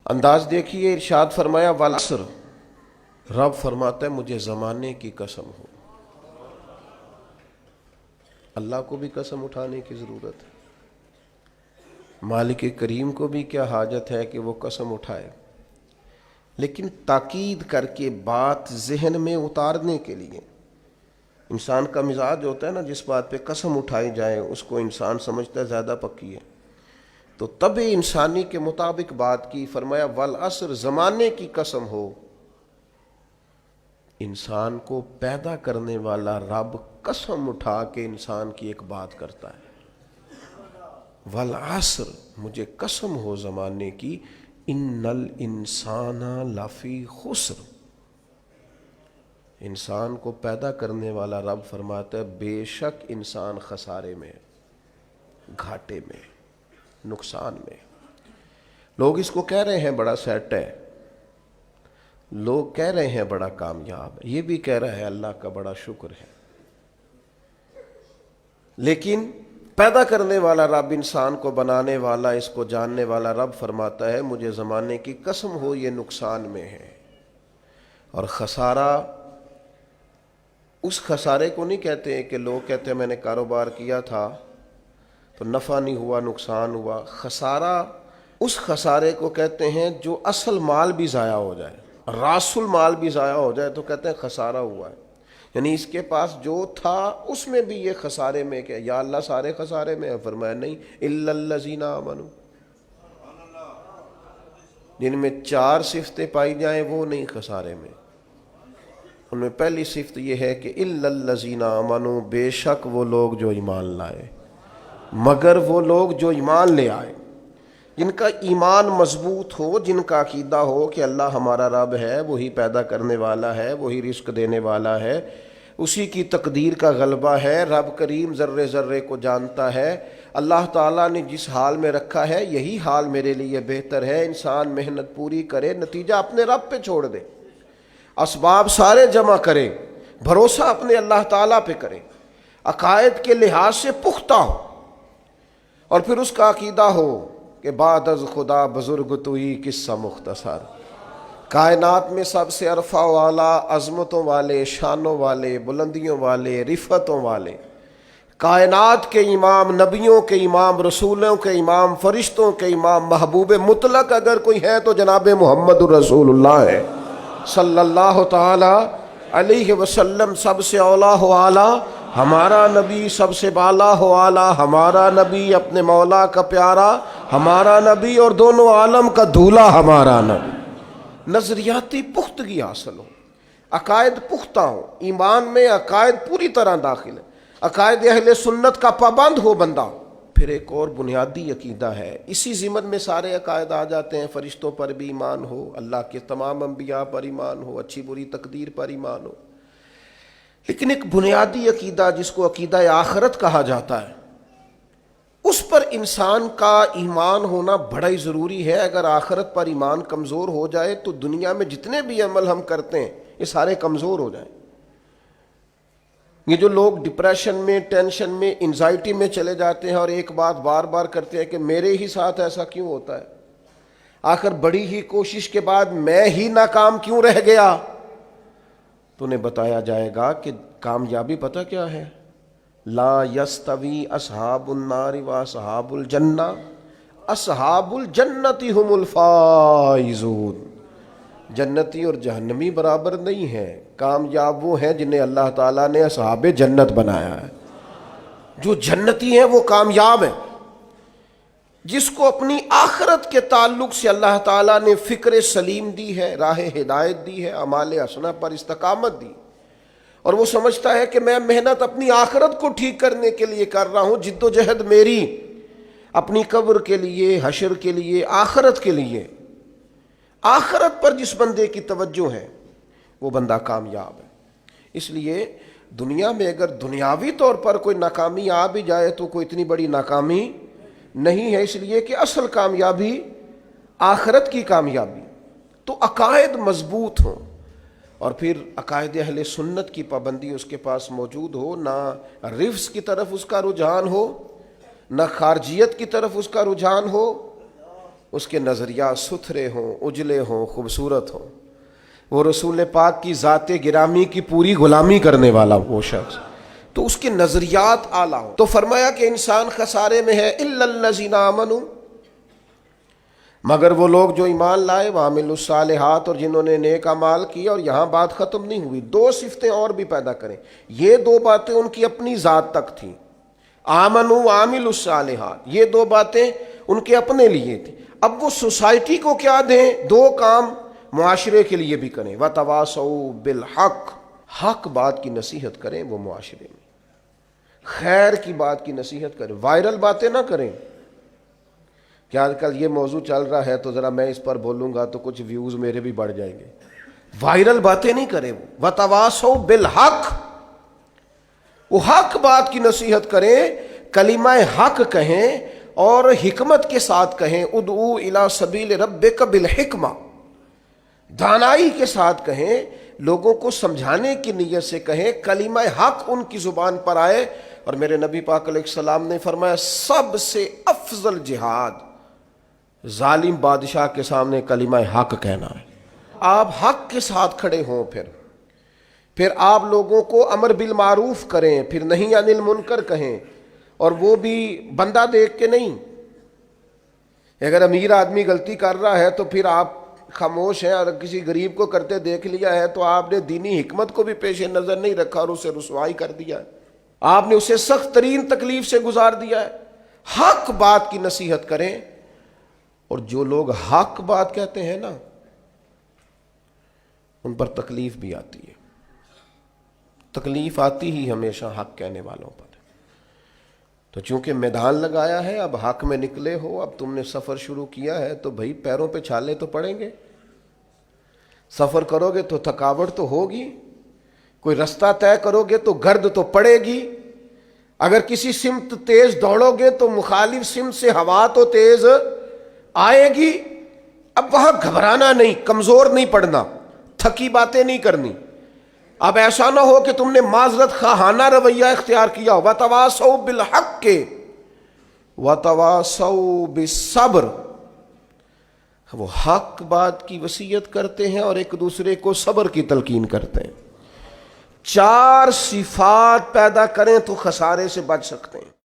انداز دیکھیے، ارشاد فرمایا والعصر، رب فرماتا ہے مجھے زمانے کی قسم ہو۔ اللہ کو بھی قسم اٹھانے کی ضرورت ہے، مالک کریم کو بھی کیا حاجت ہے کہ وہ قسم اٹھائے، لیکن تاکید کر کے بات ذہن میں اتارنے کے لیے۔ انسان کا مزاج ہوتا ہے نا، جس بات پہ قسم اٹھائی جائے اس کو انسان سمجھتا ہے زیادہ پکی ہے، تو طبع انسانی کے مطابق بات کی، فرمایا والعصر، زمانے کی قسم ہو۔ انسان کو پیدا کرنے والا رب قسم اٹھا کے انسان کی ایک بات کرتا ہے، والعصر، مجھے قسم ہو زمانے کی، ان الانسان لفی خسر، انسان کو پیدا کرنے والا رب فرماتا ہے بے شک انسان خسارے میں، گھاٹے میں، نقصان میں۔ لوگ اس کو کہہ رہے ہیں بڑا سیٹ ہے، لوگ کہہ رہے ہیں بڑا کامیاب ہے، یہ بھی کہہ رہا ہے اللہ کا بڑا شکر ہے، لیکن پیدا کرنے والا رب، انسان کو بنانے والا، اس کو جاننے والا رب فرماتا ہے مجھے زمانے کی قسم ہو یہ نقصان میں ہے۔ اور خسارہ اس خسارے کو نہیں کہتے ہیں کہ لوگ کہتے ہیں میں نے کاروبار کیا تھا تو نفع نہیں ہوا، نقصان ہوا۔ خسارہ اس خسارے کو کہتے ہیں جو اصل مال بھی ضائع ہو جائے، راس المال بھی ضائع ہو جائے تو کہتے ہیں خسارہ ہوا ہے، یعنی اس کے پاس جو تھا اس میں بھی یہ خسارے میں، کہ یا اللہ سارے خسارے میں ہے؟ فرمایا نہیں، الا الذین آمنوا، جن میں 4 صفتیں پائی جائیں وہ نہیں خسارے میں۔ ان میں پہلی صفت یہ ہے کہ الا الذین آمنوا، بے شک وہ لوگ جو ایمان لائے، مگر وہ لوگ جو ایمان لے آئے، جن کا ایمان مضبوط ہو، جن کا عقیدہ ہو کہ اللہ ہمارا رب ہے، وہی پیدا کرنے والا ہے، وہی رزق دینے والا ہے، اسی کی تقدیر کا غلبہ ہے، رب کریم ذرے ذرے کو جانتا ہے، اللہ تعالیٰ نے جس حال میں رکھا ہے یہی حال میرے لیے بہتر ہے۔ انسان محنت پوری کرے، نتیجہ اپنے رب پہ چھوڑ دے، اسباب سارے جمع کرے، بھروسہ اپنے اللہ تعالیٰ پہ کرے، عقائد کے لحاظ سے پختہ ہو، اور پھر اس کا عقیدہ ہو کہ بعد از خدا بزرگ توئی قصہ مختصر، کائنات میں سب سے عرفہ والا، عظمتوں والے، شانوں والے، بلندیوں والے، رفتوں والے، کائنات کے امام، نبیوں کے امام، رسولوں کے امام، فرشتوں کے امام، محبوب مطلق اگر کوئی ہے تو جناب محمد الرسول اللہ ہے صلی اللہ تعالی علیہ وسلم۔ سب سے اولا ہو اعلیٰ ہمارا نبی، سب سے بالا ہو اعلیٰ ہمارا نبی، اپنے مولا کا پیارا ہمارا نبی، اور دونوں عالم کا دھولا ہمارا نبی۔ نظریاتی پختگی حاصل ہو، عقائد پختہ ہو، ایمان میں عقائد پوری طرح داخل ہے، عقائد اہل سنت کا پابند ہو بندہ۔ پھر ایک اور بنیادی عقیدہ ہے، اسی ضمن میں سارے عقائد آ جاتے ہیں، فرشتوں پر بھی ایمان ہو، اللہ کے تمام انبیاء پر ایمان ہو، اچھی بری تقدیر پر ایمان ہو، لیکن ایک بنیادی عقیدہ جس کو عقیدہ آخرت کہا جاتا ہے، اس پر انسان کا ایمان ہونا بڑا ہی ضروری ہے۔ اگر آخرت پر ایمان کمزور ہو جائے تو دنیا میں جتنے بھی عمل ہم کرتے ہیں یہ سارے کمزور ہو جائیں۔ یہ جو لوگ ڈپریشن میں، ٹینشن میں، انزائٹی میں چلے جاتے ہیں اور ایک بات بار بار کرتے ہیں کہ میرے ہی ساتھ ایسا کیوں ہوتا ہے، آخر بڑی ہی کوشش کے بعد میں ہی ناکام کیوں رہ گیا، تو انہیں بتایا جائے گا کہ کامیابی پتہ کیا ہے؟ لا یستوی اصحاب النار و اصحاب الجنہ، اصحاب الجنت هم الفائزون، جنتی اور جہنمی برابر نہیں ہیں، کامیاب وہ ہیں جنہیں اللہ تعالیٰ نے اصحاب جنت بنایا ہے۔ جو جنتی ہیں وہ کامیاب ہیں، جس کو اپنی آخرت کے تعلق سے اللہ تعالیٰ نے فکر سلیم دی ہے، راہ ہدایت دی ہے، اعمال حسنہ پر استقامت دی، اور وہ سمجھتا ہے کہ میں محنت اپنی آخرت کو ٹھیک کرنے کے لیے کر رہا ہوں، جد و جہد میری اپنی قبر کے لیے، حشر کے لیے، آخرت کے لیے۔ آخرت پر جس بندے کی توجہ ہے وہ بندہ کامیاب ہے۔ اس لیے دنیا میں اگر دنیاوی طور پر کوئی ناکامی آ بھی جائے تو کوئی اتنی بڑی ناکامی نہیں ہے، اس لیے کہ اصل کامیابی آخرت کی کامیابی۔ تو عقائد مضبوط ہوں، اور پھر عقائد اہل سنت کی پابندی اس کے پاس موجود ہو، نہ رفض کی طرف اس کا رجحان ہو، نہ خارجیت کی طرف اس کا رجحان ہو، اس کے نظریات ستھرے ہوں، اجلے ہوں، خوبصورت ہوں، وہ رسول پاک کی ذات گرامی کی پوری غلامی کرنے والا وہ شخص، تو اس کے نظریات اعلیٰ ہوں۔ تو فرمایا کہ انسان خسارے میں ہے الا الذین آمنوا، مگر وہ لوگ جو ایمان لائے، وعملوا الصالحات، اور جنہوں نے نیک اعمال کیا۔ اور یہاں بات ختم نہیں ہوئی، دو صفتیں اور بھی پیدا کریں۔ یہ دو باتیں ان کی اپنی ذات تک تھیں، آمنوا وعملوا الصالحات، یہ دو باتیں ان کے اپنے لیے تھیں۔ اب وہ سوسائٹی کو کیا دیں؟ دو کام معاشرے کے لیے بھی کریں، وتواصوا بالحق، حق بات کی نصیحت کریں وہ معاشرے میں، خیر کی بات کی نصیحت کریں، وائرل باتیں نہ کریں کہ آج کل یہ موضوع چل رہا ہے تو ذرا میں اس پر بولوں گا تو کچھ ویوز میرے بھی بڑھ جائیں گے، وائرل باتیں نہیں کریں۔ وتواصوا بالحق، وہ حق بات کی نصیحت کریں، کلمہ حق کہیں اور حکمت کے ساتھ کہیں، ادعو الی سبیل ربک بالحکمہ، دانائی کے ساتھ کہیں، لوگوں کو سمجھانے کی نیت سے کہیں، کلمہ حق ان کی زبان پر آئے۔ اور میرے نبی پاک علیہ السلام نے فرمایا سب سے افضل جہاد ظالم بادشاہ کے سامنے کلمہ حق کہنا ہے۔ آپ حق کے ساتھ کھڑے ہوں، پھر آپ لوگوں کو امر بالمعروف کریں، پھر نہی عن المنکر کہیں، اور وہ بھی بندہ دیکھ کے نہیں۔ اگر امیر آدمی غلطی کر رہا ہے تو پھر آپ خاموش ہیں، اور کسی غریب کو کرتے دیکھ لیا ہے تو آپ نے دینی حکمت کو بھی پیش نظر نہیں رکھا اور اسے رسوائی کر دیا ہے، آپ نے اسے سخت ترین تکلیف سے گزار دیا ہے۔ حق بات کی نصیحت کریں، اور جو لوگ حق بات کہتے ہیں نا ان پر تکلیف بھی آتی ہے، تکلیف آتی ہی ہمیشہ حق کہنے والوں پر۔ تو چونکہ میدان لگایا ہے، اب حق میں نکلے ہو، اب تم نے سفر شروع کیا ہے تو بھائی پیروں پہ چھالے تو پڑیں گے، سفر کرو گے تو تھکاوٹ تو ہوگی، کوئی رستہ طے کرو گے تو گرد تو پڑے گی، اگر کسی سمت تیز دوڑو گے تو مخالف سمت سے ہوا تو تیز آئے گی۔ اب وہاں گھبرانا نہیں، کمزور نہیں پڑنا، تھکی باتیں نہیں کرنی۔ اب ایسا نہ ہو کہ تم نے معذرت خواہانہ رویہ اختیار کیا، وتواصوا بالحق وتواصوا بالصبر، وہ حق بات کی وصیت کرتے ہیں اور ایک دوسرے کو صبر کی تلقین کرتے ہیں۔ چار صفات پیدا کریں تو خسارے سے بچ سکتے ہیں۔